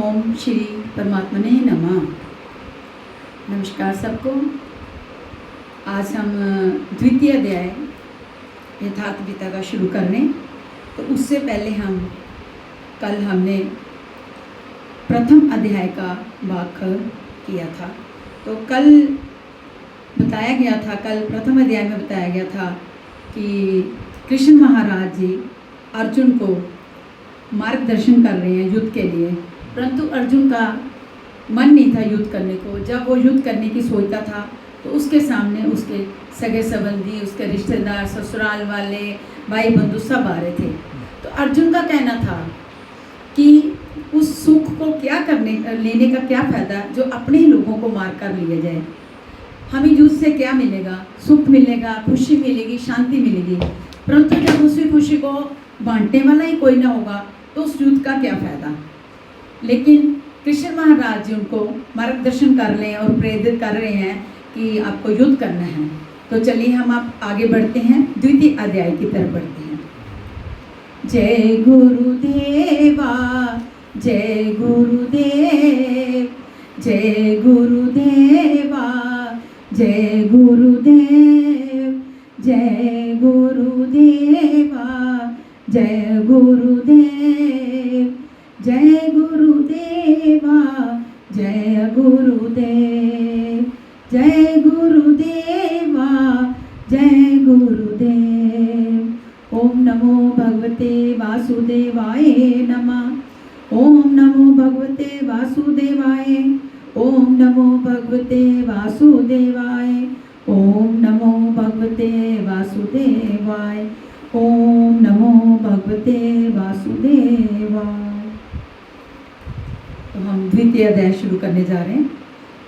ओम श्री परमात्मने नमः। नमस्कार सबको। आज हम द्वितीय अध्याय यथार्थ गीता का शुरू कर रहे हैं। तो उससे पहले हमने प्रथम अध्याय का वाक्य किया था। तो कल प्रथम अध्याय में बताया गया था कि कृष्ण महाराज जी अर्जुन को मार्गदर्शन कर रहे हैं युद्ध के लिए, परंतु अर्जुन का मन नहीं था युद्ध करने को। जब वो युद्ध करने की सोचता था तो उसके सामने उसके सगे संबंधी, उसके रिश्तेदार, ससुराल वाले, भाई बंधु सब आ रहे थे। तो अर्जुन का कहना था कि उस सुख को लेने का क्या फ़ायदा जो अपने ही लोगों को मार कर लिया जाए। हमें युद्ध से क्या मिलेगा? सुख मिलेगा, खुशी मिलेगी, शांति मिलेगी, परंतु जब उसी खुशी को बांटने वाला ही कोई ना होगा तो उस युद्ध का क्या फ़ायदा। लेकिन कृष्ण महाराज जी उनको मार्गदर्शन कर रहे हैं और प्रेरित कर रहे हैं कि आपको युद्ध करना है। तो चलिए हम आप आगे बढ़ते हैं, द्वितीय अध्याय की तरफ बढ़ते हैं। जय गुरुदेवा, जय गुरुदेव, जय गुरुदेवा, जय गुरुदेव, जय गुरुदेवा, जय गुरुदेव, जय गुरुदेवा, जय गुरुदेव, जय गुरुदेवा, जय गुरुदेव। ओम नमो भगवते वासुदेवाय नमः। ओम नमो भगवते वासुदेवाय। ओम नमो भगवते वासुदेवाय। ओम नमो भगवते वासुदेवाय। ओम नमो भगवते वासुदेवाय। तो हम द्वितीय अध्याय शुरू करने जा रहे हैं।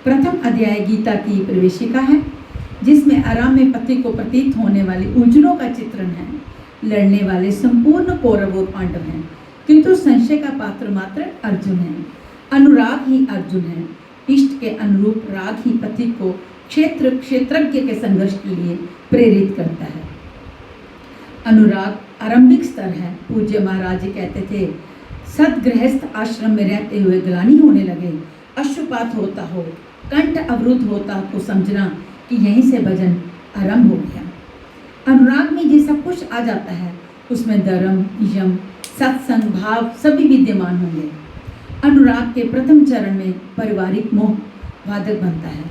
प्रथम अध्याय गीता की प्रवेशिका है, जिसमें आराम में पति को प्रतीत होने वाले उज्जलों का चित्रण है। लड़ने वाले संपूर्ण कौरव और पांडव हैं, किंतु संशय का पात्र मात्र अर्जुन है। अनुराग ही अर्जुन है। इष्ट के अनुरूप राग ही पति को क्षेत्रज्ञ के संघर्ष के लिए प्रेरित करता है। अनुराग आरंभिक स्तर है। पूज्य महाराज जी कहते थे, सदगृहस्थ आश्रम में रहते हुए ग्लानि होने लगे, अश्रुपात होता हो, कंठ अवरुद्ध होता तो समझना कि यहीं से भजन आरंभ हो गया। अनुराग में ये सब कुछ आ जाता है, उसमें धर्म, यम, सत्संग भाव सभी विद्यमान होंगे। अनुराग के प्रथम चरण में पारिवारिक मोह बाधक बनता है।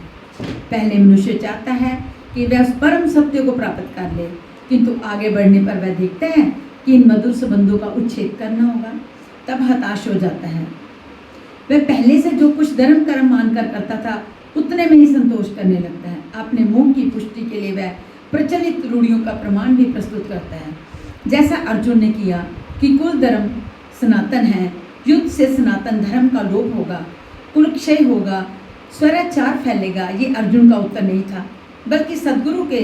पहले मनुष्य चाहता है कि वह उस परम सत्य को प्राप्त कर ले, किंतु आगे बढ़ने पर वह देखता है कि इन मधुर संबंधों का उच्छेद करना होगा। तब हताश हो जाता है। वह पहले से जो कुछ धर्म कर्म मानकर करता था उतने में ही संतोष करने लगता है। अपने मोह की पुष्टि के लिए वह प्रचलित रूढ़ियों का प्रमाण भी प्रस्तुत करता है, जैसा अर्जुन ने किया कि कुल धर्म सनातन है, युद्ध से सनातन धर्म का लोप होगा, कुल क्षय होगा, स्वराचार फैलेगा। ये अर्जुन का उत्तर नहीं था, बल्कि सदगुरु के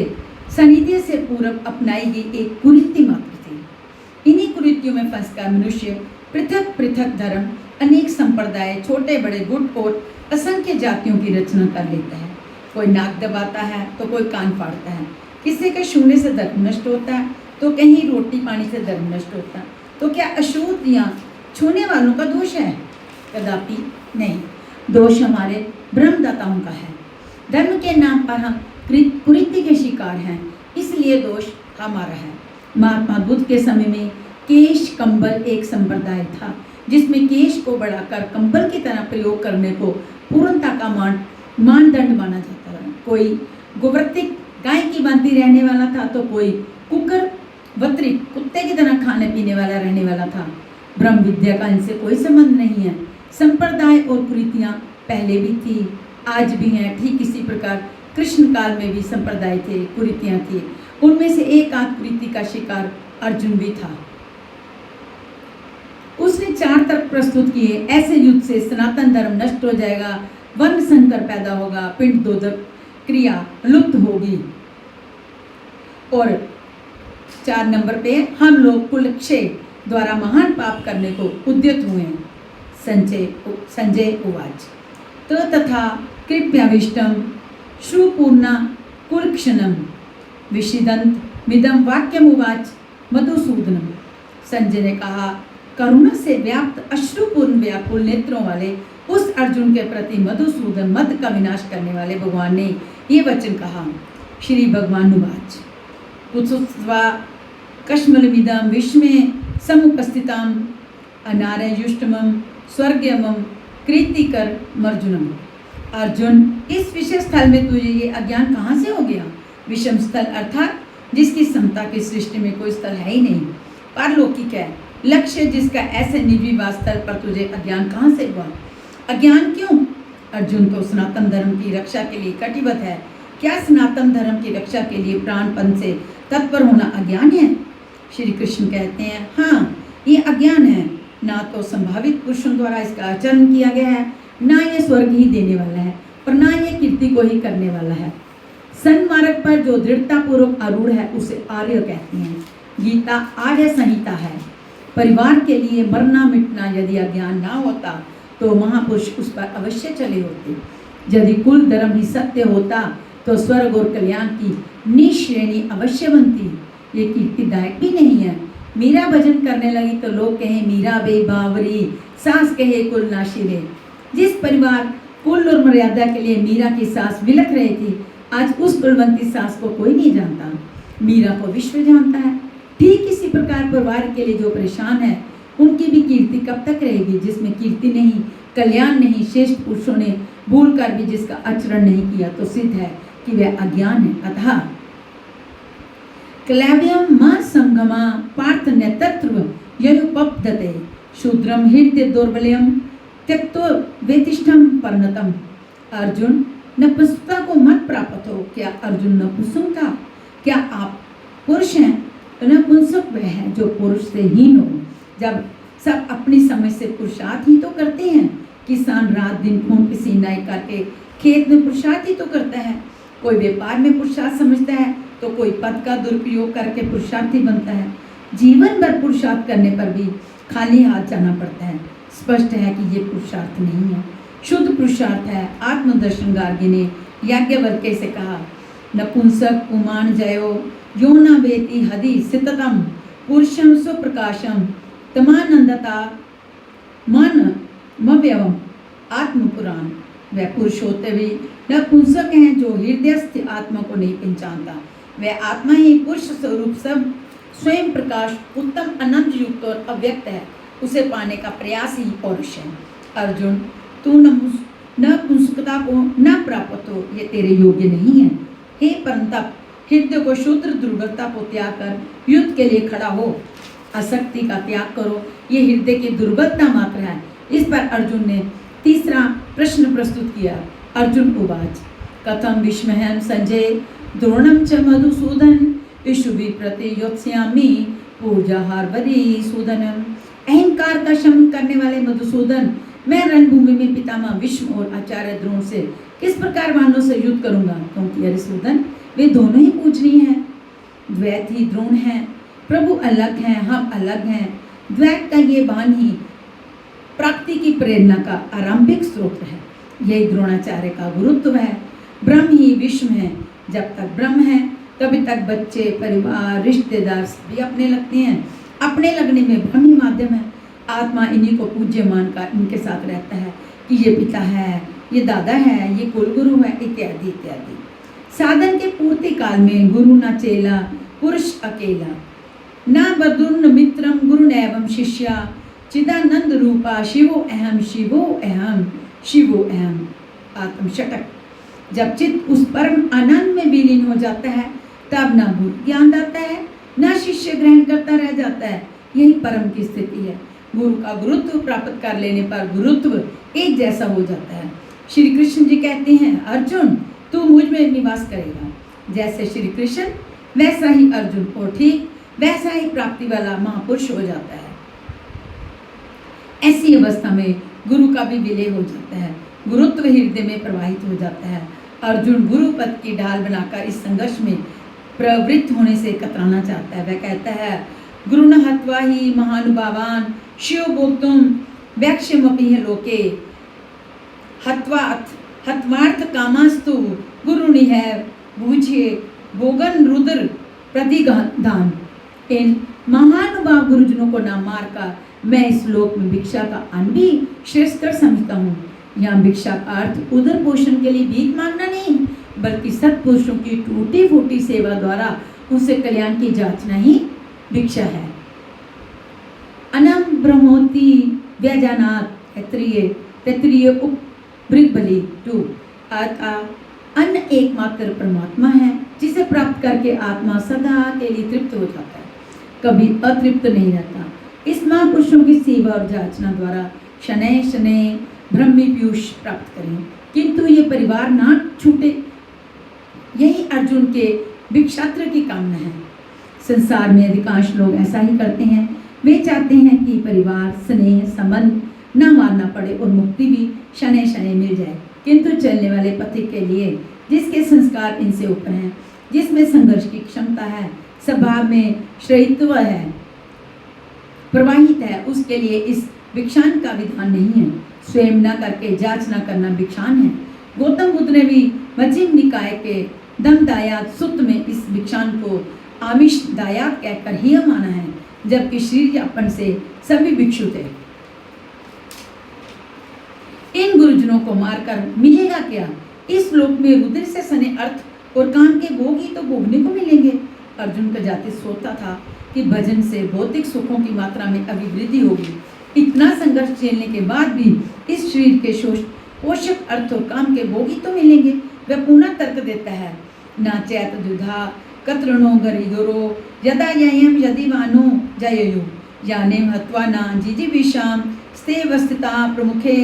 सानिध्य से पूर्व अपनाई गई एक कुरीति मात्र थी। इन्हीं कुरीतियों में फंसकर मनुष्य पृथक पृथक धर्म, अनेक संप्रदाय, छोटे बड़े गुट और असंख्य जातियों की रचना कर लेता है। कोई नाक दबाता है तो कोई कान फाड़ता है, किसी के छूने से धर्म नष्ट होता है तो कहीं रोटी पानी से धर्म नष्ट होता है। तो क्या अशुद्ध या छूने वालों का दोष है? कदापि नहीं, दोष हमारे ब्रह्मदाताओं का है। धर्म के नाम पर हम कुरीति के शिकार हैं, इसलिए दोष हमारा है। महात्मा बुद्ध के समय में केश कंबल एक संप्रदाय था, जिसमें केश को बढ़ाकर कंबल की तरह प्रयोग करने को पूर्णता का मानदंड माना जाता था। कोई गोवर्तिक गाय की भांति रहने वाला था तो कोई कुकर वत्रिक कुत्ते की तरह खाने पीने वाला रहने वाला था। ब्रह्म विद्या का इनसे कोई संबंध नहीं है। संप्रदाय और कुरीतियाँ पहले भी थी, आज भी हैं। ठीक इसी प्रकार कृष्ण काल में भी संप्रदाय थे, कुरीतियाँ थी। उनमें से एक आध कुरीति का शिकार अर्जुन भी था। उसने 4 तर्क प्रस्तुत किए। ऐसे युद्ध से सनातन धर्म नष्ट हो जाएगा, वर्ण संकर पैदा होगा, पिंड दोदक क्रिया लुप्त होगी, और 4 नंबर पे हम लोग कुल क्षय द्वारा महान पाप करने को उद्यत हुए हैं। संजय उवाच तो तथा कृप्याविष्टम श्रुपूर्णा कुलक्षणम विषिदंत मिदम वाक्यमुवाच मधुसूदनम। संजय ने कहा, करुणा से व्याप्त अश्रुपूर्ण व्याकुल नेत्रों वाले उस अर्जुन के प्रति मधुसूदन मद का विनाश करने वाले भगवान ने ये वचन कहा। श्री भगवान उवाच कुत्स्वा कश्मलमिदं विश्वे समुपस्थितं अनारयुष्टमं स्वर्गयमं कृतिकर मर्जुनम। अर्जुन, इस विषय स्थल में तुझे ये अज्ञान कहाँ से हो गया? विषम स्थल अर्थात जिसकी समता की सृष्टि में कोई स्थल है ही नहीं, पारलौकिक है, लक्ष्य जिसका ऐसे निर्विवाद स्थल पर तुझे अज्ञान कहाँ से हुआ? अज्ञान क्यों? अर्जुन तो सनातन धर्म की रक्षा के लिए कटिबद्ध है। क्या सनातन धर्म की रक्षा के लिए प्राणपन से तत्पर होना अज्ञान है? श्री कृष्ण कहते हैं, हाँ, ये अज्ञान है। ना तो संभावित पुरुषों द्वारा इसका आचरण किया गया है, ना ये स्वर्ग ही देने वाला है और ना ये कीर्ति को ही करने वाला है। सन्मार्ग पर जो दृढ़ता पूर्वक आरूढ़ है उसे आर्य कहते हैं। गीता आर्य संहिता है। परिवार के लिए मरना मिटना यदि अज्ञान ना होता तो महापुरुष उस पर अवश्य चले होते। यदि कुल धर्म ही सत्य होता तो स्वर्ग और कल्याण की निश्रेणी अवश्य बनती। ये कीर्तिदायक भी नहीं है। मीरा भजन करने लगी तो लोग कहें मीरा बे बावरी, सास कहे कुल नाशिरे। जिस परिवार कुल और मर्यादा के लिए मीरा की सास बिलख रही थी, आज उस कुलवंती सास को कोई नहीं जानता, मीरा को विश्व जानता है। ठीक इसी प्रकार परिवार के लिए जो परेशान है उनकी भी कीर्ति कब तक रहेगी? जिसमें कीर्ति नहीं, कल्याण नहीं, श्रेष्ठ पुरुषों ने भूल कर भी जिसका आचरण नहीं किया तो सिद्ध है कि वह अज्ञान है। अतः क्लैव्यम मां संगमा पार्थ नेतृत्व यनुपपदते शूद्रम हृदय दुर्बल्यम त्यक्तो वेतिष्ठम परनतम। अर्जुन, नपुंसकता को मत प्राप्त हो। क्या अर्जुन नपुंसक था? क्या आप पुरुष हैं? नपुंसक वह है जो पुरुष से हीन हो। जब सब अपनी समझ से पुरुषार्थ ही तो करते हैं। किसान रात दिन खून पसीना करके खेत में पुरुषार्थ ही तो करता है। कोई व्यापार में पुरुषार्थ समझता है तो कोई पद का दुरुपयोग करके पुरुषार्थी बनता है। जीवन भर पुरुषार्थ करने पर भी खाली हाथ जाना पड़ता है। स्पष्ट है कि ये पुरुषार्थ नहीं है, शुद्ध पुरुषार्थ है। आत्मदर्शन गार्गी ने याज्ञवल्क्य से कहा, नपुंसक पुमान जयो यो न वेति हदि सिततम पुरुषम स्वप्रकाशम तमानंदता मन मव्यवम आत्मपुराण। वह पुरुष होते भी नपुंसक हैं जो हृदयस्थ आत्मा को नहीं पहचानता। वह आत्मा ही पुरुष स्वरूप सब स्वयं प्रकाश उत्तम अनंत युक्त और अव्यक्त है। उसे पाने का प्रयास ही पौरुष है। अर्जुन, तू नपुंसकता को न प्राप्त हो, ये तेरे योग्य नहीं है। हे परंतप, हृदय को शुद्र दुर्बलता को त्याग कर युद्ध के लिए खड़ा हो। आसक्ति का त्याग करो, ये हृदय की दुर्बलता मात्र है। इस पर अर्जुन ने तीसरा प्रश्न प्रस्तुत किया। अर्जुन उवाच कथम विस्मयं संजय द्रोणम च मधुसूदन इषुभि प्रति योत्स्यामि पूजाहारवरी सूदनम। अहंकार का शमन करने वाले मधुसूदन, मैं रणभूमि में पितामह भीष्म और आचार्य द्रोण से किस प्रकार वानरों से युद्ध करूंगा? क्योंकि हरिसूदन, वे दोनों ही पूजनीय हैं। द्वैत ही द्रोण हैं। प्रभु अलग हैं, हम अलग हैं। द्वैत का ये बाण ही प्राप्ति की प्रेरणा का आरंभिक स्रोत है। यही द्रोणाचार्य का गुरुत्व है। ब्रह्म ही विश्व है। जब तक ब्रह्म है तभी तक बच्चे, परिवार, रिश्तेदार भी अपने लगते हैं। अपने लगने में ब्रह्म ही माध्यम है। आत्मा इन्हीं को पूज्य मानकर इनके साथ रहता है कि ये पिता है, ये दादा है, ये कुलगुरु है, इत्यादि इत्यादि। साधन के पूर्ति काल में गुरु न चेला पुरुष अकेला, न बदुर्न मित्रम गुरु नैवम शिष्या चिदानंद रूपा शिवो अहम शिवो अहम शिवो अहम। आत्म षटक। जब चित्त उस परम आनंद में विलीन हो जाता है तब न भूत ज्ञान आता है, न शिष्य ग्रहण करता रह जाता है। यही परम की स्थिति है। गुरु का गुरुत्व प्राप्त कर लेने पर गुरुत्व एक जैसा हो जाता है। श्री कृष्ण जी कहते हैं, अर्जुन, तू मुझ में निवास करेगा। जैसे श्री कृष्ण वैसा ही अर्जुन, और ठीक वैसा ही प्राप्ति वाला महापुरुष हो जाता है। ऐसी अवस्था में गुरु का भी विलय हो जाता है। गुरुत्व हृदय में प्रवाहित हो जाता है। अर्जुन गुरु पद की ढाल बनाकर इस संघर्ष में प्रवृत्त होने से कतराना चाहता है। वह कहता है, गुरुण हत्वा ही महानुभावान शिव भोक्तुम वैक्ष्यमपि लोके हत्वार्थ कामास्तु गुरुनि है बूझे भोगन रुद्र प्रतिदान। इन महानुभाव गुरुजनों को न मारकर मैं इस लोक में भिक्षा का अन्न भी श्रेष्ठकर समझता हूँ। यहाँ भिक्षा का अर्थ उदर पोषण के लिए भीख मांगना नहीं, बल्कि सत्पुरुषों की टूटी फूटी सेवा द्वारा उनसे कल्याण की जांचना ही भिक्षा है। अनम ब्रह्मोति व्यजानात तैत्तिरीय उपबृगबली 2। अन्न एकमात्र परमात्मा है जिसे प्राप्त करके आत्मा सदा के लिए तृप्त हो जाता है, कभी अतृप्त नहीं रहता। इस महापुरुषों की सेवा और जांचना द्वारा शनैः शनैः ब्रह्मी पीयूष प्राप्त करें, किंतु ये परिवार ना छूटे, यही अर्जुन के भिक्षात्र की कामना है। संसार में अधिकांश लोग ऐसा ही करते हैं। वे चाहते हैं कि परिवार स्नेह संबंध न मारना पड़े और मुक्ति भी शनैः शनैः मिल जाए, किंतु चलने वाले पथिक के लिए जिसके संस्कार इनसे ऊपर हैं, जिसमें संघर्ष की क्षमता है, स्वभाव में श्रेयत्व है, प्रवाहित है, उसके लिए इस भिक्षान का विधान नहीं है। स्वयं न करके जांच न करना भिक्षान है। गौतम बुद्ध ने भी मध्यम निकाय के दमदायात सूत्र में इस भिक्षान को आमिष दायात कहकर ही माना है, जबकि शरीर यापन से सभी भिक्षु थे। इन गुरुजनों को मारकर मिलेगा क्या? इस लोक में रुद्र से सने अर्थ और काम के भोग ही तो भोगने को मिलेंगे। अर्जुन का जाति सोचता था कि भजन से भौतिक सुखों की मात्रा में अभिवृद्धि होगी। इतना संघर्ष झेलने के बाद भी इस शरीर के पोषक अर्थ और काम के भोग ही तो मिलेंगे। वह पुनः तर्क देता है, ना चैत दुधा कतृणो गरिदोरो यदा ययम यदि वानो जययु याने हत्वा ना जिजीविषाम स्ते वस्थिता प्रमुखे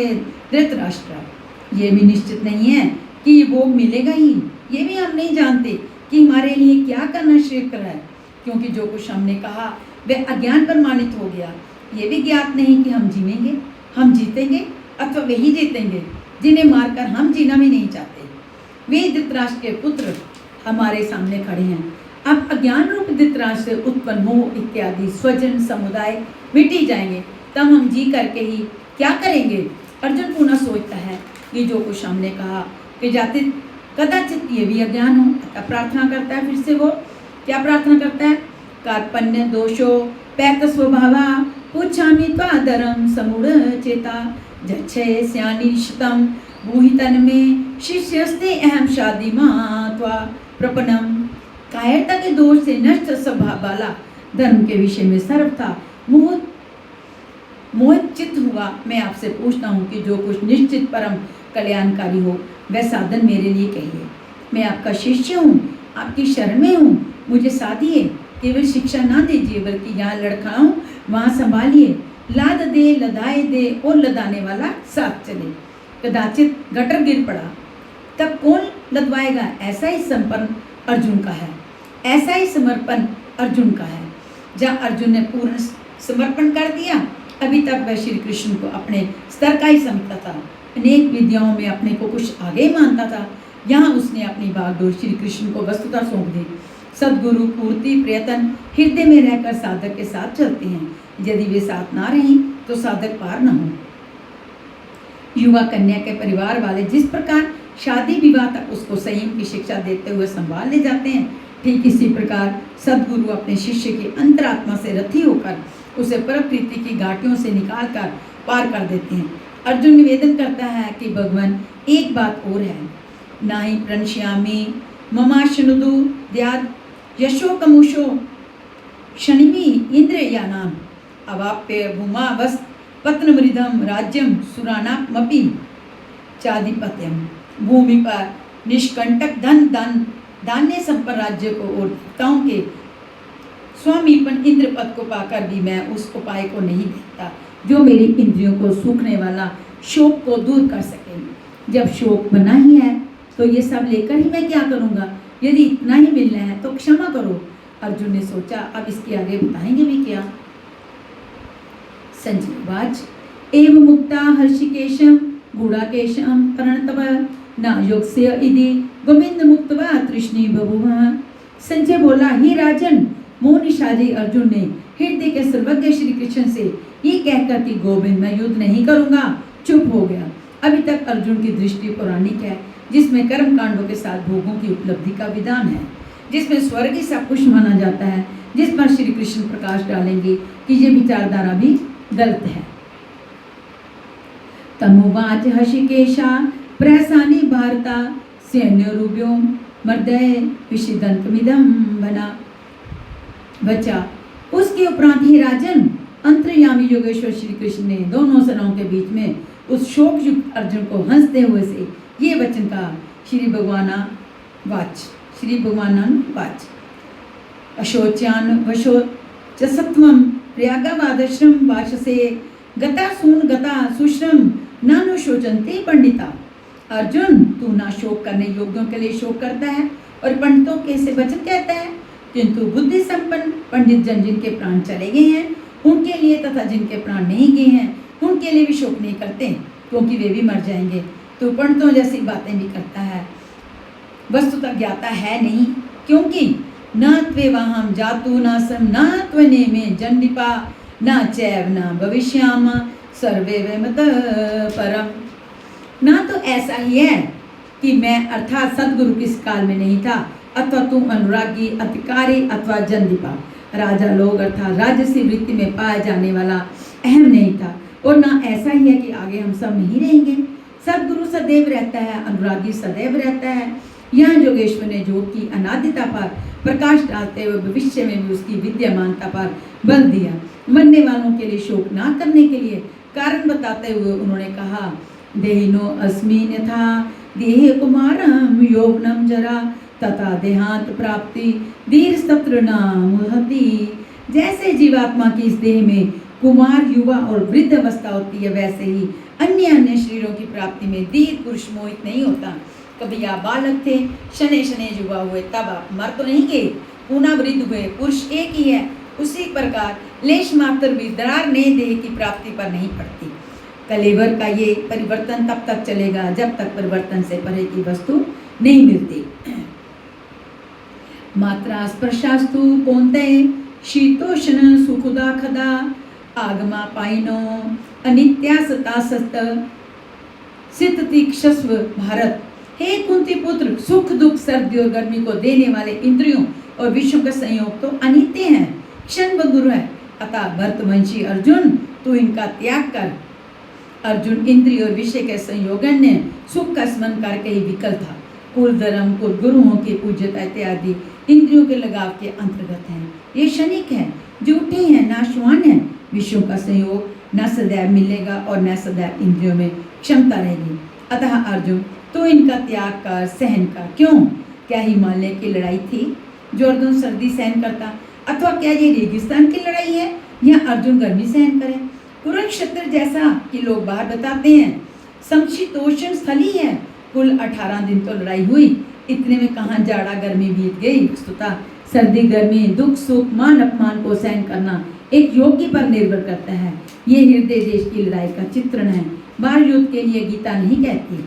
धृतराष्ट्र। ये भी निश्चित नहीं है कि ये भोग मिलेगा ही। ये भी हम नहीं जानते कि हमारे लिए क्या करना श्रेयस्कर है, क्योंकि जो कुछ हमने कहा वह अज्ञान प्रमाणित हो गया। ये भी ज्ञात नहीं कि हम जीवेंगे, हम जीतेंगे अथवा वही जीतेंगे जिन्हें मारकर हम जीना भी नहीं चाहते। वे धृतराष्ट्र के पुत्र हमारे सामने खड़े हैं। अब अज्ञान रूप धृतराष्ट्र से उत्पन्न मोह इत्यादि स्वजन समुदाय मिट ही जाएंगे, तब हम जी करके ही क्या करेंगे? अर्जुन पुनः सोचता है कि जो कुछ हमने कहा कि जाति कदाचित ये भी अज्ञान हो, अतः प्रार्थना करता है। फिर से वो क्या प्रार्थना करता है? कार्पण्य दोषो पैत स्वभावा पुच्छामि त्वादरम समूढ़ चेता जच्छे स्यानिशतम मोहितन में शिष्यस्ते अहम शादी त्वा प्रपनम। कायरता के दोष से नष्ट स्वभाव वाला धर्म के विषय में सर्वथा मोहित चित्त हुआ मैं आपसे पूछता हूँ कि जो कुछ निश्चित परम कल्याणकारी हो वह साधन मेरे लिए कहिए। मैं आपका शिष्य हूँ, आपकी शरण में हूँ, मुझे साधिए। केवल शिक्षा ना दीजिए बल्कि जहाँ लड़खड़ाऊं वहाँ संभालिए। लाद दे लदाए दे और लदाने वाला साथ चले। कदाचित गटर गिर पड़ा तब कौन लदवाएगा? ऐसा ही समर्पण अर्जुन का है, ऐसा ही समर्पण अर्जुन का है। जहाँ अर्जुन ने पूर्ण समर्पण कर दिया, अभी तक वह श्री कृष्ण को अपने स्तर का ही समझता था, अनेक विद्याओं में अपने को कुछ आगे मानता था। यहाँ उसने अपनी बागडोर श्री कृष्ण को वस्तुतः सौंप दी। सदगुरु पूर्ति प्रयत्न हृदय में रहकर साधक के साथ चलते हैं। यदि वे साथ ना रहें तो साधक पार न हो। युवा कन्या के परिवार वाले जिस प्रकार शादी विवाह तक उसको संयम की शिक्षा देते हुए संभाल ले जाते हैं, ठीक इसी प्रकार सदगुरु अपने शिष्य की अंतरात्मा से रथी होकर उसे परप्रीति की घाटियों से निकाल कर पार कर देते हैं। अर्जुन निवेदन करता है कि भगवान एक बात और है, ना ही प्रणश्यामी ममाशनुदु द्याद यशो कमुशो क्षणिमी इंद्रियानाम अवाप्य भूमावस् पत्नमृदम राज्यम सुरानामपि चाधिपत्यम। भूमि पर निष्कंटक धन धान्य संपन्न राज्य को और देवताओं के स्वामीपन इंद्र पद को पाकर भी मैं उस उपाय को नहीं देखता जो मेरी इंद्रियों को सूखने वाला शोक को दूर कर सके। जब शोक बना ही है तो ये सब लेकर ही मैं क्या करूँगा? यदि इतना ही मिलना है तो क्षमा करो। अर्जुन ने सोचा अब इसके आगे बताएंगे भी क्या। संजय वाच एवं मुक्ता हर्षिकेशम गूढ़ाकेशम प्रणतव न योगस्य इति गोविंद मुक्तवा तृष्णी बभुवः। संजय बोला, हे राजन, मोह निशाजी अर्जुन ने हृदय के सर्वज्ञ श्री कृष्ण से ये कहकर कि गोविंद मैं युद्ध नहीं करूंगा, चुप हो गया। अभी तक अर्जुन की दृष्टि पौराणिक है, जिसमें कर्म कांडों के साथ भोगों की उपलब्धि का विधान है, जिसमें स्वर्ग ही सब कुछ माना जाता है, जिस पर श्री कृष्ण प्रकाश डालेंगे कि ये विचारधारा भी गलत है। तमुवाच हशिकेशा प्रसानी भारता सैन्योरुभ्यो मर्दय विषिदंतमिदं बना। बचा उसके उपरांत ही राजन अंतर्यामी योगेश्वर श्री कृष्ण ने दोनों सेनाओं के बीच में उस शोक युक्त अर्जुन को हंसते हुए से ये वचन कहा, श्री भगवान वाच अशोच्यान वशोचसत्वम प्रयागावादश्रम वाचसे गता सुश्रम नानु शोचन्ते पंडिता। अर्जुन, तू ना शोक करने योग्यों के लिए शोक करता है और पंडितों के से वचन कहता है, किंतु बुद्धि संपन्न पंडित जन जिनके प्राण चले गए हैं उनके लिए तथा जिनके प्राण नहीं गए हैं उनके लिए भी शोक नहीं करते, क्योंकि वे भी मर जाएंगे। तो पंडितों जैसी बातें भी करता है, वस्तुतः ज्ञाता है नहीं, क्योंकि न त्वेवाहम जातु नासम न त्वनेमे जन्डिपा न चैव न भविष्याम सर्वे वेमत परम। ना तो ऐसा ही है कि मैं अर्थात सदगुरु किस काल में नहीं था, अथवा तुम अनुरागी अधिकारी अथवा जन्डिपा राजा लोग अर्थात राजसी वृत्ति में पाया जाने वाला अहम नहीं था, और ना ऐसा ही है कि आगे हम सब नहीं रहेंगे। सदगुरु सदैव रहता है, अनुरागी सदैव रहता है। यहाँ योगेश्वर ने योग की अनादिता पर प्रकाश डालते हुए भविष्य में भी उसकी विद्यमानता पर बल दिया। मरने वालों के लिए शोक ना करने के लिए कारण बताते हुए उन्होंने कहा, देहिनो अस्मिन यथा देह कुमारम यौवनम जरा तथा देहांत प्राप्ति धीर सत्र नामुहति। जैसे जीवात्मा की इस देह में कुमार युवा और वृद्ध अवस्था होती है, वैसे ही अन्य शरीरों की प्राप्ति में धीर पुरुष मोहित नहीं होता। कभी आप बालक थे, शने शने युवा हुए, तब आप मर तो नहीं गए, पुनः वृद्ध हुए, पुरुष एक ही है। उसी प्रकार लेश मात्र भी दरार नए देह की प्राप्ति पर नहीं पड़ती। कलेवर का ये परिवर्तन तब तक चलेगा जब तक परिवर्तन से परे की वस्तु नहीं मिलती। मात्रा स्पर्शास्तु कौन्तेय शीतोष्ण सुखुदा खदा आगमा पाइनो अनित्यासतासत सिततिक्षस्व भारत। हे कुंती पुत्र, सुख दुख सर्दी और गर्मी को देने वाले इंद्रियों और विषयों का संयोग तो अनित्य है, क्षण बंधुर है। अतः भरतवंशी अर्जुन, तू इनका त्याग कर। अर्जुन इंद्रिय और विषय के संयोगन ने सुख का स्मरण करके ही विकल था। कुल धर्म, कुल गुरुओं की पूज्यता इत्यादि इंद्रियों के लगाव के अंतर्गत हैं। ये क्षणिक है, झूठे हैं, नाशवान है। विषयों का संयोग न सदैव मिलेगा और न सदैव इंद्रियों में क्षमता रहेगी। अतः अर्जुन, तो इनका त्याग कर, सहन कर। क्यों? क्या हिमालय की लड़ाई थी जो अर्जुन सर्दी सहन करता, अथवा क्या ये रेगिस्तान की लड़ाई है या अर्जुन गर्मी सहन करे? कुरुक्षेत्र जैसा कि लोग बाहर बताते हैं समशीतोष्ण स्थल ही है। कुल 18 दिन तो लड़ाई हुई, इतने में कहाँ जाड़ा गर्मी बीत गई। वस्तुतः सर्दी गर्मी, दुख सुख, मान अपमान को सहन करना एक योग्य पर निर्भर करता है। ये हृदय देश की लड़ाई का चित्रण है, बाहर युद्ध के लिए गीता नहीं कहती।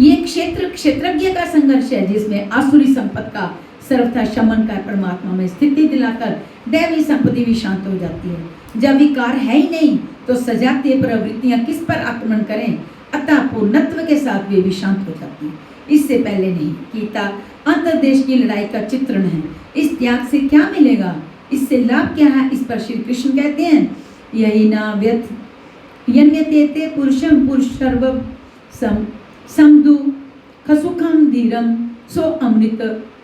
ये क्षेत्रज्ञ का संघर्ष है, जिसमें आसुरी संपत्ति का सर्वथा शमन कर परमात्मा में स्थिति दिलाकर दैवी संपत्ति भी शांत हो जाती है। जब विकार है ही नहीं तो सजातीय प्रवृत्तियां किस पर आक्रमण करें? अतः पूर्णत्व के साथ वे भी शांत हो जाती हैं, इससे पहले नहीं। गीता अंतर्देश की लड़ाई का चित्रण है। इस त्याग से क्या मिलेगा, इससे लाभ क्या है? इस पर श्री कृष्ण कहते हैं, यही ना व्यथ यन्यते पुरुषम पुरुष सर्व समदु खसुखम धीरम सो अमृत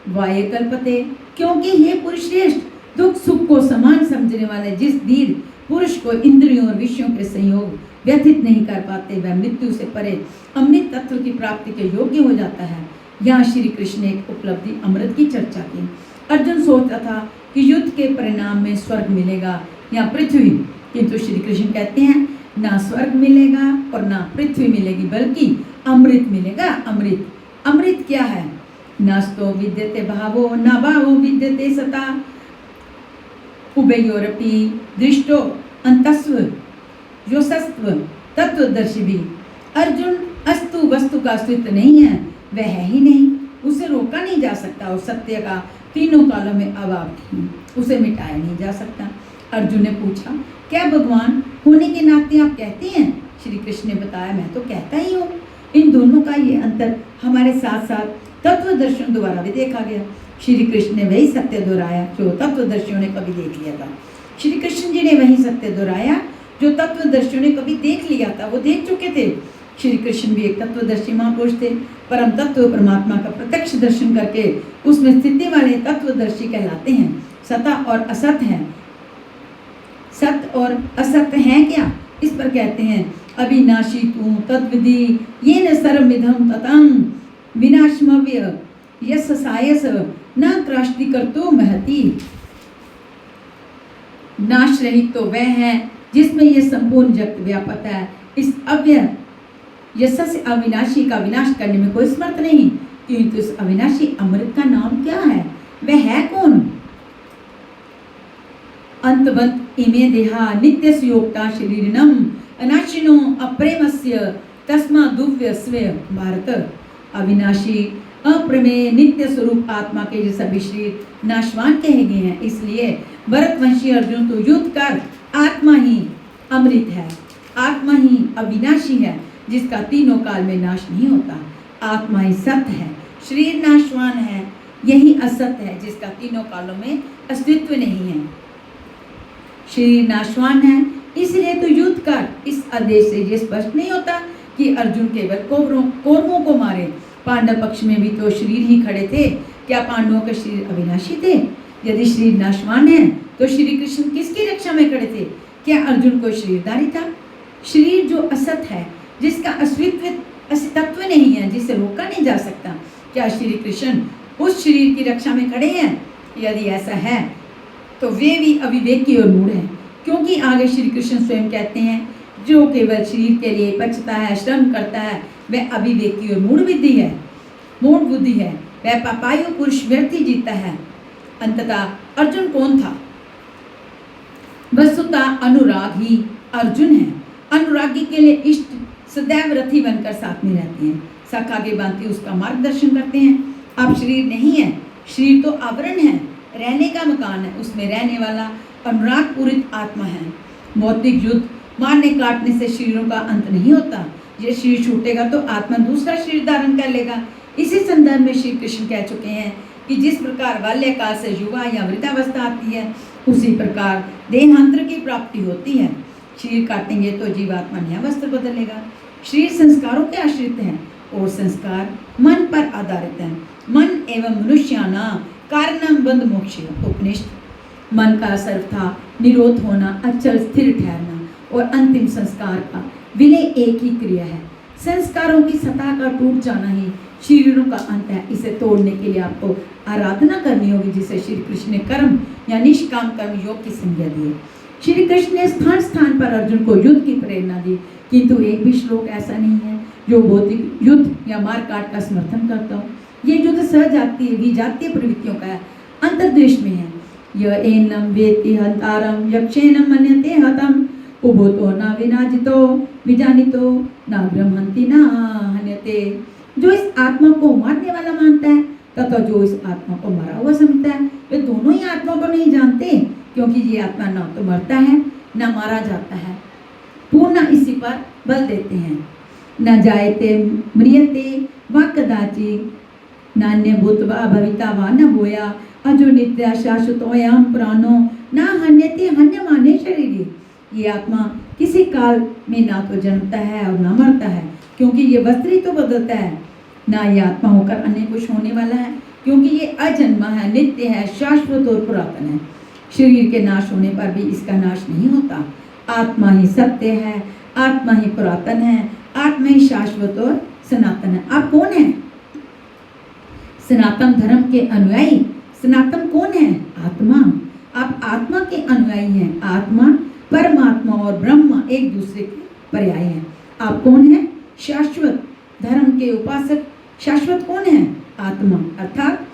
वाय कल्पते। क्योंकि हे पुरुष श्रेष्ठ, दुख सुख को समान समझने वाले जिस धीर पुरुष को इंद्रियों और विषयों के संयोग व्यथित नहीं कर पाते, वह मृत्यु से परे अमृत तत्व की प्राप्ति के योग्य हो जाता है। यहाँ श्री कृष्ण ने एक उपलब्धि अमृत की चर्चा की। अर्जुन सोचता था कि युद्ध के परिणाम में स्वर्ग मिलेगा या पृथ्वी, किंतु श्री कृष्ण कहते हैं ना स्वर्ग मिलेगा और ना पृथ्वी मिलेगी, बल्कि अमृत मिलेगा। अमृत, अमृत क्या है? नास्तो विद्यते भावो न भावो विद्यते सता उभयोरपि दृष्टो अंतस्व योसस्व तत्वदर्शी भी। अर्जुन, अस्तु वस्तु का अस्तित्व नहीं है, वह है ही नहीं, उसे रोका नहीं जा सकता और सत्य का तीनों कालों में अभाव नहीं, उसे मिटाया नहीं जा सकता। अर्जुन ने पूछा, क्या भगवान होने के नाते आप कहते हैं? श्री कृष्ण ने बताया, मैं तो कहता ही हूँ। इन दोनों का ये अंतर हमारे साथ साथ तत्व दर्शन द्वारा भी देखा गया। श्री कृष्ण ने वही सत्य दोहराया जो तत्वदर्शियों ने कभी देख लिया था। श्री कृष्ण जी ने वही सत्य दोहराया जो तत्वदर्शियों ने कभी देख लिया था, वो देख चुके थे। श्री कृष्ण भी एक तत्वदर्शी महापुरुष थे। परम तत्व परमात्मा का प्रत्यक्ष दर्शन करके उसमें स्थिति वाले तत्वदर्शी कहलाते हैं। सता और असत है, सत और असत है क्या, इस पर कहते हैं अविनाशी तू तद्विधि ये न सर्वमिदं ततं विनाशमव्य यस सायस न त्राष्टि कर्तो महति। नाश रहित तो वह है जिसमें यह संपूर्ण जगत व्यापक है। इस अव्यय यश से अविनाशी का विनाश करने में कोई समर्थ नहीं, किंतु इस अविनाशी अमृत का नाम क्या है, वह है कौन? अंतवंत इमे देहा नित्य सुयोक्ता शरीरिणम अनाशिनो अप्रेमस्य तस्मा दुव्य स्वे भारत। अविनाशी अप्रमेय नित्य स्वरूप आत्मा के ये सभी शरीर नाशवान कहे गए हैं। इसलिए भरतवंशी अर्जुन तो युद्ध कर, आत्मा ही अमृत है, आत्मा ही अविनाशी है जिसका तीनों काल में नाश नहीं होता। आत्मा ही सत्य है, शरीर नाशवान है, यही असत्य है जिसका तीनों कालों में अस्तित्व नहीं है। शरीर नाशवान है, इसलिए तो युद्ध कर। इस आदेश से ये स्पष्ट नहीं होता कि अर्जुन केवल कौरवों को मारे। पांडव पक्ष में भी तो शरीर ही खड़े थे। क्या पांडवों के शरीर अविनाशी थे? यदि शरीर नाशवान है तो श्री कृष्ण किसकी रक्षा में खड़े थे? क्या अर्जुन कोई शरीरधारी था? शरीर जो असत है, जिसका अस्तित्व नहीं है, जिसे रोका नहीं जा सकता, क्या श्री कृष्ण उस शरीर की रक्षा में खड़े हैं? यदि ऐसा है तो वे भी अविवेकी और मूढ़ हैं, क्योंकि आगे श्री कृष्ण स्वयं कहते हैं जो केवल शरीर के लिए पचता है, श्रम करता है, वह अविवेकी और मूढ़ बुद्धि है, वह पापायु पुरुष व्यर्थी जीता है। अंततः अर्जुन कौन था? वस्तुतः अनुराग ही अर्जुन है। अनुरागी के लिए इष्ट सदैव रथी बनकर साथ में रहते हैं, सखा के भांति उसका मार्गदर्शन करते हैं। अब शरीर नहीं है, शरीर तो आवरण है, रहने का मकान है, उसमें रहने वाला अनुराग पूरित आत्मा है। भौतिक युद्ध मारने काटने से शरीरों का अंत नहीं होता। ये शरीर छूटेगा तो आत्मा दूसरा शरीर धारण कर लेगा। इसी संदर्भ में श्री कृष्ण कह चुके हैं कि जिस प्रकार बाल्यकाल से युवा या वृद्धावस्था आती है, उसी प्रकार देहांतर की प्राप्ति होती है। शरीर काटेंगे तो जीवात्मा नया वस्त्र बदलेगा। शरीर संस्कारों के आश्रित है और संस्कार मन पर आधारित है। मन एवं मनुष्याना कारणम बंध मोक्ष। उपनिषद मन का असर था निरोध होना, अचल स्थिर ठहरना, और अंतिम संस्कार का विलय एक ही क्रिया है। संस्कारों की सतह का टूट जाना ही शरीरों का अंत है। इसे तोड़ने के लिए आपको आराधना करनी होगी, जिसे श्री कृष्ण ने कर्म या निष्काम कर्म योग की संज्ञा दी है। श्री कृष्ण ने स्थान स्थान पर अर्जुन को युद्ध की प्रेरणा दी, किंतु एक भी श्लोक ऐसा नहीं है जो भौतिक युद्ध या मारकाट का समर्थन करता हो। ये युद्ध सहजातीय विजातीय प्रवृत्तियों का है, अंतर्देश में है। यह एनम वेति हंतारम यक्षेनम मन्यते हतम उभूतो न विनाजितो विजानितो न ब्रह्मंति न हन्यते। जो इस आत्मा को मारने वाला मानता है तथा जो इस आत्मा को मरा हुआ समझता है, वे दोनों ही आत्मा को नहीं जानते, क्योंकि ये आत्मा न तो मरता है न मारा जाता है। पूर्ण इसी पर बल देते हैं। न जायते म्रियते व कदाचित् नान्य भूत्वा भविता वा न भूया अजो नित्य शाश्वतोऽयं प्राणो न हन्यते हन्यमाने शरीरे। ये आत्मा किसी काल में ना तो जन्मता है और ना मरता है, क्योंकि ये वस्त्र ही तो बदलता है। ना ये आत्मा होकर अन्य कुछ होने वाला है, क्योंकि ये अजन्मा है, नित्य है, शाश्वत और पुरातन है। शरीर के नाश होने पर भी इसका नाश नहीं होता। आत्मा ही सत्य है, आत्मा ही पुरातन है, आत्मा ही शाश्वत और सनातन है। आप कौन है? सनातन धर्म के अनुयायी। सनातन कौन है? आत्मा। आप आत्मा के अनुयायी हैं। आत्मा, परमात्मा और ब्रह्म एक दूसरे के पर्याय हैं। आप कौन है? शाश्वत धर्म के उपासक। शाश्वत कौन है? आत्मा। अर्थात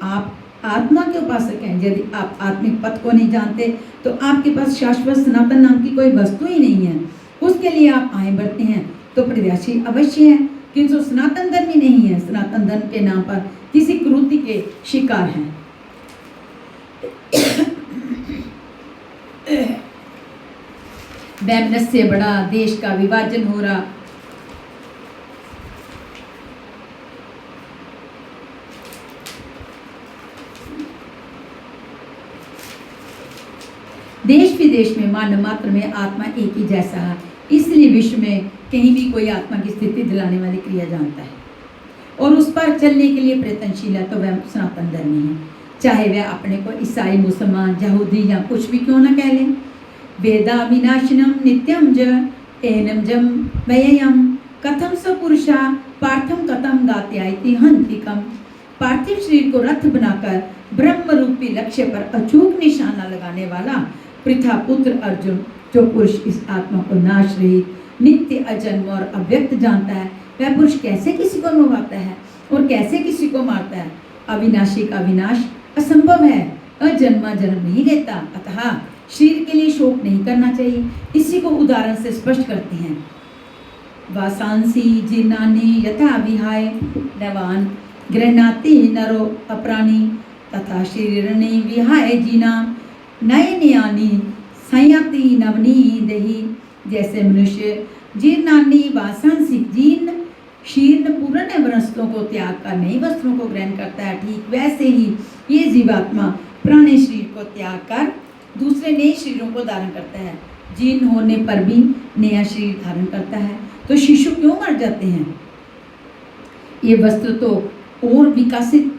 आप आत्मा के उपासक हैं। यदि आप आत्मिक पथ को नहीं जानते तो आपके पास शाश्वत सनातन नाम की कोई वस्तु ही नहीं है। उसके लिए आप आए बढ़ते हैं तो प्रत्याशी अवश्य है, किंतु सनातन धर्म ही नहीं है। सनातन धर्म के नाम पर किसी क्रूरति के शिकार हैं। वैमनस्य से बड़ा देश का विभाजन हो रहा। ब्रह्मांड मात्र में आत्मा एक ही जैसा है, इसलिए विश्व में कहीं भी कोई आत्मा की स्थिति दिलाने वाली क्रिया जानता है और उस पर चलने के लिए प्रयत्नशील है, तो वह सनातन धर्मी है, चाहे वह अपने को ईसाई, मुसलमान, यहूदी या कुछ भी क्यों न कह लें। वेदा विनाशिनम नित्यम ज एनम जम व्ययम कथम स पुरुषा पार्थम कथम गात्यायति हंतिकम। पार्थिव शरीर को रथ बनाकर ब्रह्म रूपी लक्ष्य पर अचूक निशाना लगाने वाला पृथा पुत्र अर्जुन, जो पुरुष इस आत्मा को नाश रहित, नित्य, अजन्म और अव्यक्त जानता है, वह पुरुष कैसे किसी को मरवाता है और कैसे किसी को मारता है। अविनाशी का विनाश असंभव है, अजन्मा जन्म नहीं लेता, अतः शरीर के लिए शोक नहीं करना चाहिए। इसी को उदाहरण से स्पष्ट करते हैं। वासांसी जीर्णानि यथा विहाय नवान गृह्णाति नरो अप्राणी तथा शरीरनि विहाय जीना नयनयानि संयाति नवनी देहि। जैसे मनुष्य जीर्णानि वासांसी जीर्ण शीर्ण पूर्ण वस्त्रों को त्याग कर नए वस्त्रों को ग्रहण करता है, ठीक वैसे ही ये जीवात्मा पुराने शरीर को त्याग कर दूसरे नए शरीरों को धारण करता है। जीर्ण होने पर भी नया शरीर धारण करता है। तो शिशु क्यों मर जाते हैं? ये वस्त्र तो और विकसित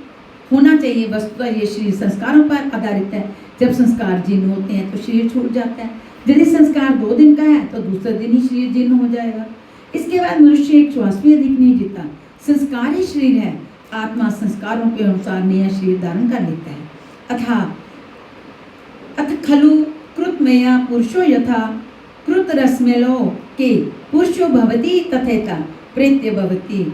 होना चाहिए। वस्तुतः ये शरीर संस्कारों पर आधारित है। जब संस्कार जीर्ण होते हैं तो शरीर छूट जाता है। यदि संस्कार 2 दिन का है तो दूसरे दिन ही शरीर जीर्ण हो जाएगा। इसके बाद मनुष्य एक श्वास भी अधिक नहीं जीता। संस्कार ही शरीर है। आत्मा संस्कारों के अनुसार नया शरीर धारण कर लेता है। अथ खलु कृतमया पुरुषो यथा कृत रश्मेलो के पुरुषो भवति तथैता प्रेत्य भवति।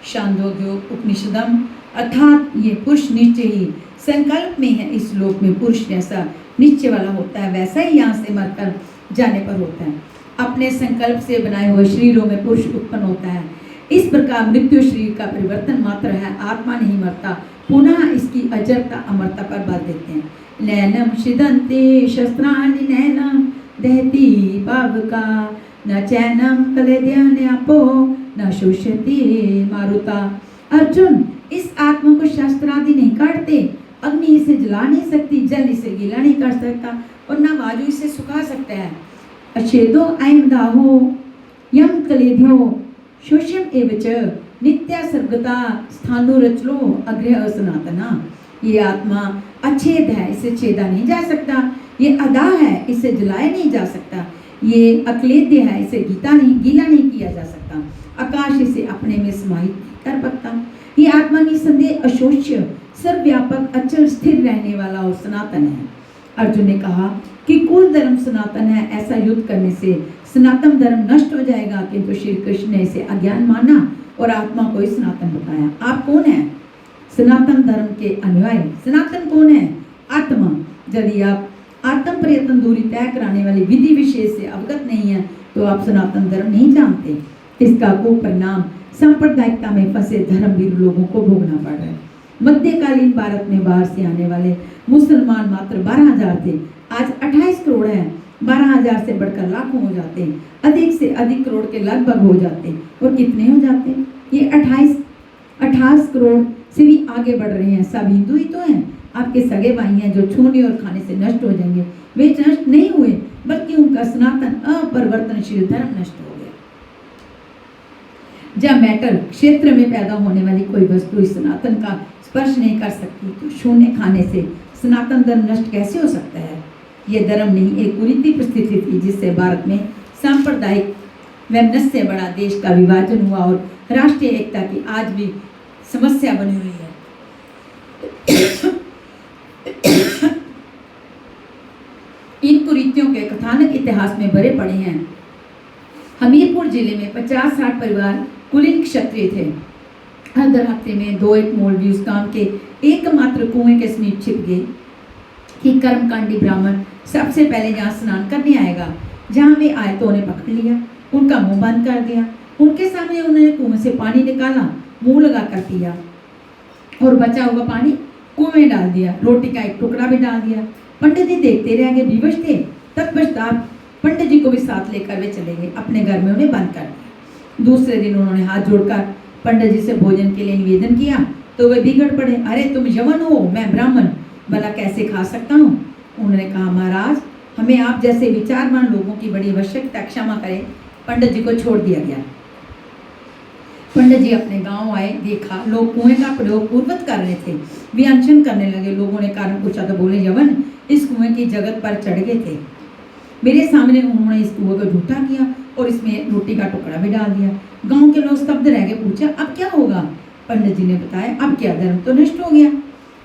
छांदोग्यो उपनिषदम। अर्थात ये पुरुष निश्चय ही संकल्प में है, इस लोक में पुरुष जैसा निश्चय वाला होता है, वैसा ही यहाँ से मरकर जाने पर होता है। अपने संकल्प से बनाए हुए शरीरों में पुरुष उत्पन्न होता है। इस प्रकार मृत्यु शरीर का परिवर्तन मात्र है, आत्मा नहीं मरता। पुनः इसकी अजरता अमरता पर बल देते हैं। नैनम छिदन्ते शस्त्राणि नैनम दहति पावका न चैनम कलेद्यान्यापो न शोष्यति मारुता। अर्जुन, इस आत्मा को शस्त्रादि नहीं काटते, अग्नि इसे जला नहीं सकती, जल इसे गीला नहीं कर सकता और न वायु इसे सुखा सकता है। अछेदो अयम दाहो यम कलेद्यो शोष्यम एवच नित्या सर्वगता स्थानुरचलो अग्रह सनातना। ये आत्मा अछेद है, इसे छेदा नहीं जा सकता। ये अदा है, इसे जलाया नहीं जा सकता। ये अक्लेद्य है, इसे गीला नहीं किया जा सकता। आकाश इसे अपने में समाहित कर सकता। ये आत्मा निसंदेह अशोच्य, सर्वव्यापक, अचल, स्थिर रहने वाला और सनातन है। अर्जुन ने कहा कि कुल धर्म सनातन है, ऐसा युद्ध करने से सनातन धर्म नष्ट हो जाएगा, किंतु श्री कृष्ण ने इसे अज्ञान माना और आत्मा को ही सनातन बताया। आप कौन है? सनातन धर्म के अनुयायी। सनातन कौन है? आत्मा। यदि आप आत्म प्रयत्न दूरी तय कराने वाली विधि विशेष से अवगत नहीं है तो आप सनातन धर्म नहीं जानते। इसका कुपरिणाम सांप्रदायिकता में फंसे धर्मवीर लोगों को भोगना पड़ रहा है। मध्यकालीन भारत में बाहर से आने वाले मुसलमान मात्र 12,000 थे, आज 28 करोड़ है। 12,000 से बढ़कर लाखों हो जाते हैं, अधिक से अधिक करोड़ के लगभग हो जाते हैं। और कितने हो जाते हैं? ये 28 करोड़ से भी आगे बढ़ रहे हैं। सब हिंदू ही तो हैं। आपके सगे भाई हैं जो छूने और खाने से नष्ट हो जाएंगे, वे नष्ट नहीं हुए, बल्कि उनका सनातन अपरिवर्तनशील धर्म नष्ट हो गया। जब मैटर क्षेत्र में पैदा होने वाली कोई वस्तु इस सनातन का स्पर्श नहीं कर सकती, तो शून्य खाने से सनातन धर्म नष्ट कैसे हो सकता है? यह धर्म नहीं, एक कुरीति परिस्थिति थी जिससे भारत में सांप्रदायिक वैमनस्य से बड़ा देश का विभाजन हुआ और राष्ट्रीय एकता की आज भी समस्या बनी हुई है। इन कुरीतियों के कथानक इतिहास में भरे पड़े हैं। हमीरपुर जिले में 50-60 परिवार कुलीन क्षत्रिय थे। हर दरहफ्ते में 2-1 मौलवी उस गांव के एकमात्र कुएं के समीप छिप गए कि कर्मकांडी ब्राह्मण सबसे पहले जहाँ स्नान करने आएगा। जहाँ वे आए तो उन्हें पकड़ लिया, उनका मुंह बंद कर दिया। उनके सामने उन्होंने कुएं से पानी निकाला, मुंह लगा कर पिया और बचा हुआ पानी कुएं में डाल दिया। रोटी का एक टुकड़ा भी डाल दिया। पंडित जी देखते रह गए, विवश थे। तत्पश्चात पंडित जी को भी साथ लेकर वे चले गए, अपने घर में उन्हें बंद कर दिया। दूसरे दिन उन्होंने हाथ जोड़कर पंडित जी से भोजन के लिए निवेदन किया तो वे बिगड़ पड़े। अरे तुम यवन हो, मैं ब्राह्मण, भला कैसे खा सकता हूँ? उन्होंने कहा, महाराज हमें आप जैसे विचारवान लोगों की बड़ी आवश्यकता, क्षमा करें। पंडित जी को छोड़ दिया गया। पंडित जी अपने गांव आए, देखा लोग कुएं का प्रयोग पूर्वत कर रहे थे। वे अनशन करने लगे। लोगों ने कारण पूछा तो बोले, यवन इस कुएं की जगत पर चढ़ गए थे। मेरे सामने उन्होंने इस कुएं को झूठा किया और इसमें रोटी का टुकड़ा भी डाल दिया। गांव के लोग स्तब्ध रह गए। पूछा, अब क्या होगा? पंडित जी ने बताया, अब क्या, धर्म तो नष्ट हो गया।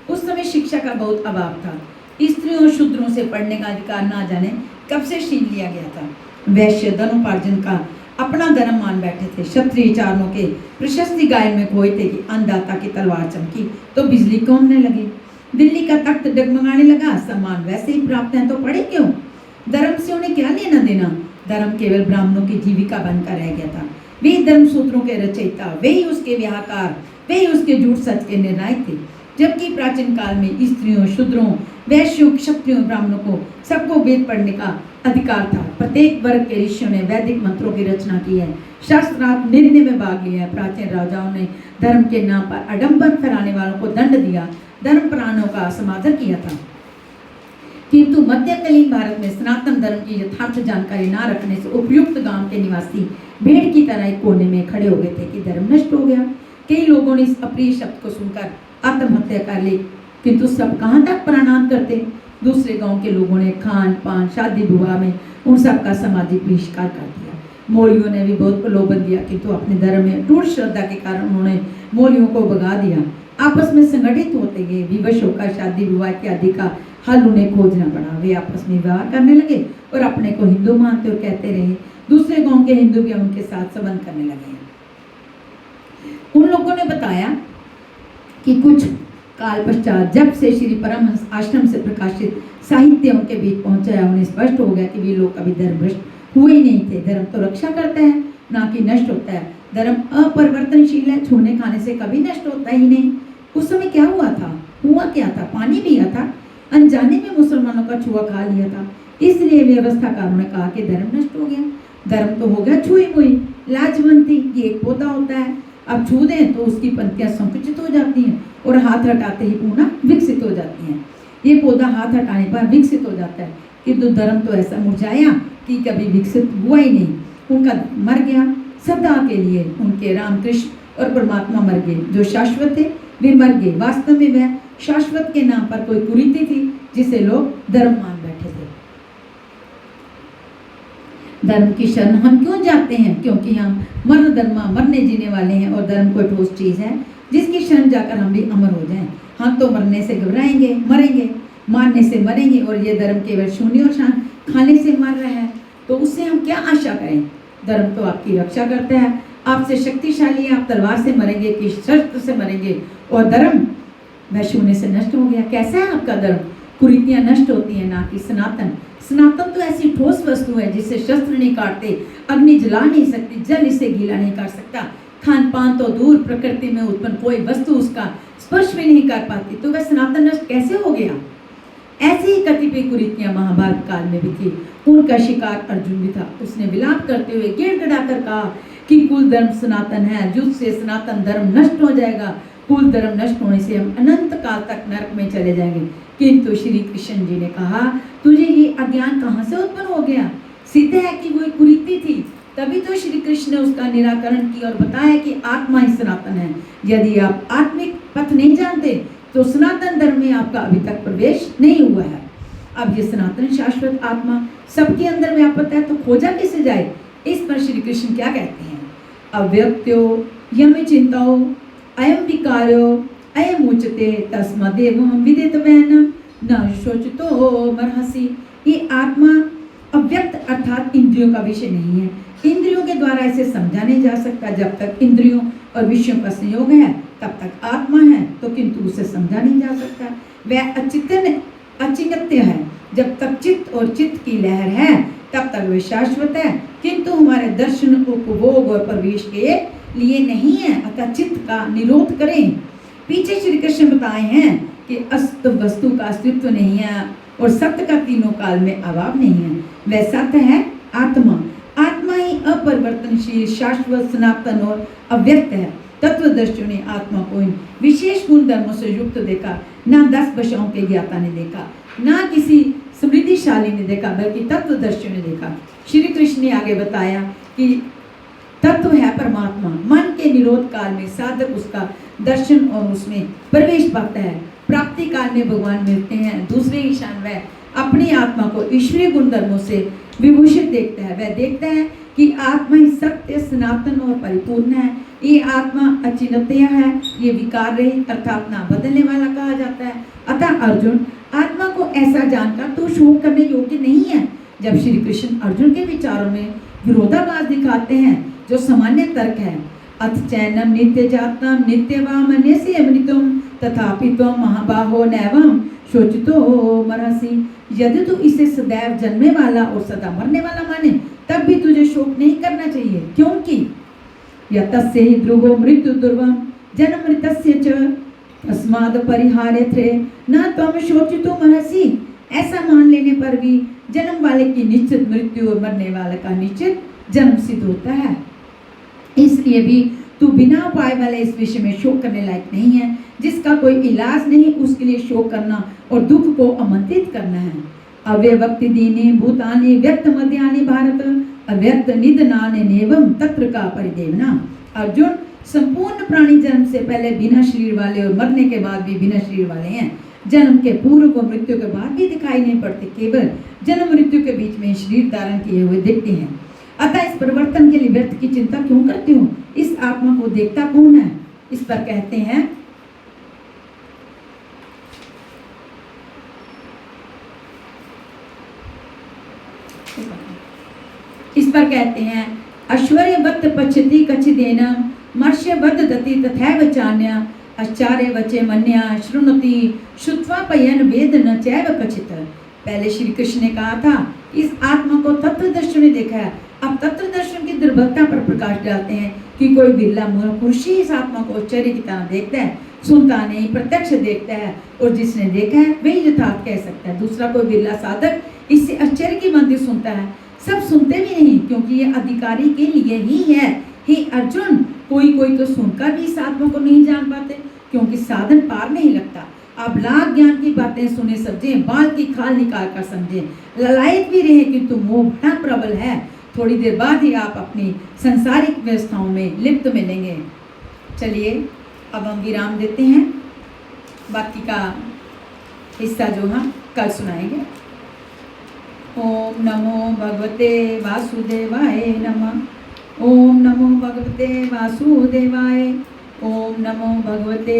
उस समय शिक्षा का बहुत अभाव था। स्त्रियों और शूद्रों से पढ़ने का अधिकार ना जाने कब से छीन लिया गया था। वैश्य धनोपार्जन का अपना धर्म मान बैठे थे। क्षत्रिय चारणों के प्रशस्ति गायन में खोए थे कि अन्नदाता की तलवार चमकी तो बिजली कौमने लगी, दिल्ली का तख्त डगमगाने लगा, सम्मान वैसे ही प्राप्त है तो पढ़े क्यों? धर्म से उन्हें क्या लेना देना? धर्म केवल ब्राह्मणों की जीविका बनकर रह गया था। वे धर्म सूत्रों के रचयिता, वे ही उसके व्याहकार, वे ही उसके झूठ सच के निर्णायक थे। जबकि प्राचीन काल में स्त्रियों, शूद्रों, वैश्यों, क्षत्रियों, ब्राह्मणों को सबको वेद पढ़ने का अधिकार था। प्रत्येक वर्ग के ऋषियों ने वैदिक मंत्रों की रचना की है, शास्त्रार्थ निर्णय में भाग लिया है। प्राचीन राजाओं ने धर्म के नाम पर आडंबर फैलाने वालों को दंड दिया, धर्म प्राणों का समाधान किया था। किंतु मध्यकालीन भारत में सनातन धर्म की यथार्थ जानकारी ना रखने से उपयुक्त गांव के निवासी भेड़ की तरह एक कोने में खड़े हो गए थे कि धर्म नष्ट हो गया। कई लोगों ने इस अप्रिय शब्द को सुनकर आत्महत्या कर ली, किंतु सब कहाँ तक प्राणांत करते। दूसरे गांव के लोगों ने खान पान, शादी विवाह में उन सब का सामाजिक बहिष्कार कर दिया। मौलवियों ने भी बहुत प्रलोभन दिया, किंतु अपने धर्म में टूट श्रद्धा के कारण उन्होंने मौलवियों को भगा दिया। आपस में संगठित होते गए, विवश होकर शादी विवाह इत्यादि का हल उन्हें खोजना पड़ा। वे आपस में विवाह करने लगे और अपने को हिंदू मानते और कहते रहे। दूसरे गांव के हिंदू भी उनके साथ संबंध करने लगे। उन लोगों ने बताया कि कुछ काल पश्चात जब से श्री परमहंस आश्रम से प्रकाशित साहित्य उनके बीच पहुंचा है, उन्हें स्पष्ट हो गया कि वे लोग कभी धर्म भ्रष्ट हुए ही नहीं थे। धर्म तो रक्षा करता है, ना कि नष्ट होता है। धर्म अपरिवर्तनशील है, छूने खाने से कभी नष्ट होता ही नहीं। उस समय क्या हुआ था? हुआ क्या था? पानी पिया था, अनजाने में मुसलमानों का छुआ खा लिया था। इसलिए व्यवस्थाकारों ने कहा कि धर्म नष्ट हो गया। धर्म तो हो गया छुई मुई, लाजवंती। ये एक पौधा होता है, अब छू दें तो उसकी पंक्तियां संकुचित हो जाती हैं और हाथ हटाते ही पुनः विकसित हो जाती हैं। ये पौधा हाथ हटाने पर विकसित हो जाता है, किंतु धर्म तो ऐसा मुरझाया कि कभी विकसित हुआ ही नहीं। उनका मर गया सदा के लिए। उनके रामकृष्ण और परमात्मा मर गए। जो शाश्वत थे वे मर गए। वास्तव में वह शाश्वत के नाम पर कोई कुरीति थी जिसे लोग धर्म मान बैठे थे। धर्म की शरण हम क्यों जाते हैं? क्योंकि हम मरण धर्मा मरने जीने वाले हैं और धर्म कोई ठोस चीज है जिसकी शरण जाकर हम भी अमर हो जाएं। हम तो मरने से घबराएंगे, मरेंगे, मारने से मरेंगे, और ये धर्म केवल शून्य और शान खाने से मर रहा है, तो उससे हम क्या आशा करें? धर्म तो आपकी रक्षा करता है, आपसे शक्तिशाली है। आप तलवार से मरेंगे कि शस्त्र से मरेंगे, और धर्म वह शून्य से नष्ट हो गया। कैसा है आपका धर्म? कुरीतियां नष्ट होती हैं, ना कि सनातन। सनातन तो ऐसी ठोस वस्तु है जिसे शस्त्र नहीं काटते, अग्नि जला नहीं सकती, जल इसे गीला नहीं कर सकता। खान पान तो दूर, प्रकृति में उत्पन्न कोई वस्तु उसका स्पर्श भी नहीं कर पाती, तो वह सनातन नष्ट कैसे हो गया? ऐसी ही कतिपय कुरीतियां महाभारत काल में भी थी। उनका शिकार अर्जुन भी था। उसने विलाप करते हुए गिड़गिड़ाकर कहा कि कुल धर्म सनातन है, युद्ध से सनातन धर्म नष्ट हो जाएगा। कुल धर्म नष्ट होने से हम अनंत काल तक नरक में चले जाएंगे। किंतु श्री कृष्ण जी ने कहा, तुझे ये अज्ञान कहाँ से उत्पन्न हो गया? सिद्ध है कि वो एक कुरीति थी, तभी तो श्री कृष्ण ने उसका निराकरण किया और बताया कि आत्मा ही सनातन है। यदि आप आत्मिक पथ नहीं जानते तो सनातन धर्म में आपका अभी तक प्रवेश नहीं हुआ है। अब ये सनातन शाश्वत आत्मा सबके अंदर व्याप्त है, तो खोजा किसे जाए? इस पर श्री कृष्ण क्या कहते हैं? अव्यक्त्यो यम चिंताओ अयम विकारो अयम उच्यते तस्मदेवं विदितवेन न शोचितो मर्हसि। ये आत्मा अव्यक्त अर्थात इंद्रियों का विषय नहीं है। इंद्रियों के द्वारा इसे समझा नहीं जा सकता। जब तक इंद्रियों और विषयों का संयोग है तब तक आत्मा है, तो किंतु उसे समझा नहीं जा सकता। वह अचिंत्य है। जब तक चित्त और चित्त की लहर है तब तक वे शाश्वत है, किंतु हमारे दर्शन, उपभोग और प्रवेश के लिए नहीं है। अतः चित्त का निरोध करें। पीछे श्री कृष्ण बताए हैं कि अस्त वस्तु का अस्तित्व नहीं है और सत्य का तीनों काल में अभाव नहीं है। वह सत्य है आत्मा। आत्मा ही अपरिवर्तनशील, शाश्वत, सनातन और अव्यक्त है। तत्वदर्शियों ने आत्मा को इन विशेष गुण धर्मों से युक्त देखा। ना 10 भाषाओं के ज्ञाता ने देखा, ना किसी समृद्धिशाली बुद्धिशाली ने देखा बल्कि तत्वदर्शियों ने देखा। श्री कृष्ण ने आगे बताया कि तत्व है परमात्मा। मन के निरोध काल में साधक उसका दर्शन और उसमें प्रवेश पाता है। प्राप्ति काल में भगवान मिलते हैं। दूसरे ईशान वह अपनी आत्मा को ईश्वरीय गुणधर्मों से विभूषित देखता है। वह देखता है कि आत्मा ही सत्य, सनातन और परिपूर्ण है। ये आत्मा अचिंत्य है, ये विकार रहित अर्थात ना बदलने वाला कहा जाता है। अतः अर्जुन, आत्मा को ऐसा जानकर तू शोक करने योग्य नहीं है। जब श्री कृष्ण अर्जुन के विचारों में विरोधाभास दिखाते हैं जो सामान्य तर्क है, अथ चैनम नित्य जातम नित्यवाम अन्यस्य अमृतम तथापि त्वं महाबाहो नैवं शोचितो मरसि। यदि तू इसे सदैव जन्मने वाला और सदा मरने वाला माने तब भी तुझे शोक नहीं करना चाहिए, क्योंकि यतस्य हि ध्रुवो मृत्यु दुर्वम जन्म मृतस्य च तस्माद् परिहार्यते न त्वं शोचितो मरसि। ऐसा मान लेने पर भी जन्म वाले की निश्चित मृत्यु और मरने वाले का निश्चित जन्म सिद्ध होता है। इसलिए भी तू बिना उपाय वाले इस विषय में शोक करने लायक नहीं है। जिसका कोई इलाज नहीं उसके लिए शोक करना और दुख को आमंत्रित करना है। अव्यक्ति दीनी भूतानि व्यक्त मध्यानि भारत अव्यक्त निधनानि नेवम तत्र का परिदेवना। अर्जुन, संपूर्ण प्राणी जन्म से पहले बिना शरीर वाले और मरने के बाद भी बिना शरीर वाले हैं। जन्म के पूर्व को मृत्यु के बाद भी दिखाई नहीं पड़ते, केवल जन्म मृत्यु के बीच में शरीर धारण किए हुए दिखते हैं। अतः इस परिवर्तन के लिए व्यर्थ की चिंता क्यों करते हो? इस आत्मा को देखता कौन है? इस पर कहते हैं ऐश्वर्यवत् पश्यति कचिदेन मर्ष्यवद् दति तथैव चान्य आचार्य वचे मन्या शृणुति श्रुत्वा पयन वेद न चैव कचित। पहले श्री कृष्ण ने कहा था इस आत्मा को तत्वदर्शी ने देखा है। अब तत्वदर्शन की दुर्बलता पर प्रकाश डालते हैं कि कोई बिरला पुरुष ही इस आत्मा को आश्चर्य की तरह देखता है, सुनता नहीं, प्रत्यक्ष देखता है, और जिसने देखा है वही यथार्थ कह सकता है। दूसरा कोई बिरला साधक इससे आश्चर्य की बातें सुनता है। सब सुनते भी नहीं, क्योंकि ये अधिकारी के लिए ही है। हे अर्जुन, कोई कोई तो सुनकर भी इस आत्मा को नहीं जान पाते, क्योंकि साधन पार नहीं लगता। आप लाख ज्ञान की बातें सुने समझे, बाल की खाल निकाल कर समझे, ललायत भी रहे किंतु मोह बड़ा प्रबल है। थोड़ी देर बाद ही आप अपनी संसारिक व्यवस्थाओं में लिप्त मिलेंगे। चलिए अब हम विराम देते हैं, बाकी का हिस्सा जो हम कल सुनाएंगे। ओम नमो भगवते वासुदेवाय नमः। ओम नमो भगवते वासुदेवाय। ओम नमो भगवते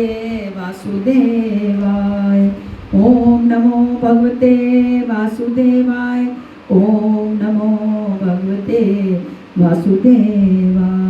वासुदेवाय। ओम नमो भगवते वासुदेवाय। ओम नमो भगवते वासुदेवाय।